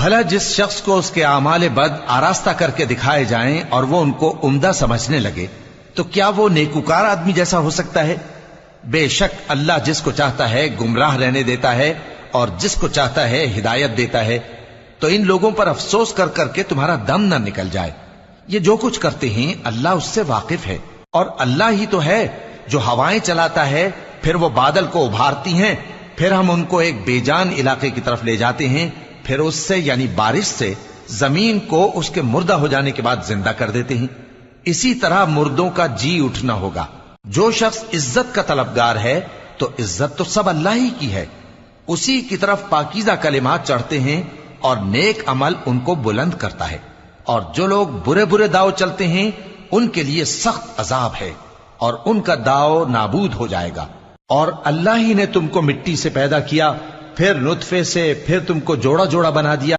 بھلا جس شخص کو اس کے اعمال بد آراستہ کر کے دکھائے جائیں اور وہ ان کو عمدہ سمجھنے لگے تو کیا وہ نیکوکار آدمی جیسا ہو سکتا ہے؟ بے شک اللہ جس کو چاہتا ہے گمراہ رہنے دیتا ہے اور جس کو چاہتا ہے ہدایت دیتا ہے. تو ان لوگوں پر افسوس کر کر کے تمہارا دم نہ نکل جائے. یہ جو کچھ کرتے ہیں اللہ اس سے واقف ہے، اور اللہ ہی تو ہے جو ہوائیں چلاتا ہے، پھر وہ بادل کو ابھارتی ہیں، پھر ہم ان کو ایک بے جان علاقے کی طرف لے جاتے ہیں، پھر اس سے یعنی بارش سے زمین کو اس کے مردہ ہو جانے کے بعد زندہ کر دیتے ہیں. اسی طرح مردوں کا جی اٹھنا ہوگا. جو شخص عزت کا طلبگار ہے تو عزت تو سب اللہ ہی کی ہے. اسی کی طرف پاکیزہ کلمات چڑھتے ہیں اور نیک عمل ان کو بلند کرتا ہے. اور جو لوگ برے برے داؤ چلتے ہیں ان کے لیے سخت عذاب ہے، اور ان کا داؤ نابود ہو جائے گا. اور اللہ ہی نے تم کو مٹی سے پیدا کیا، پھر نطفے سے، پھر تم کو جوڑا جوڑا بنا دیا،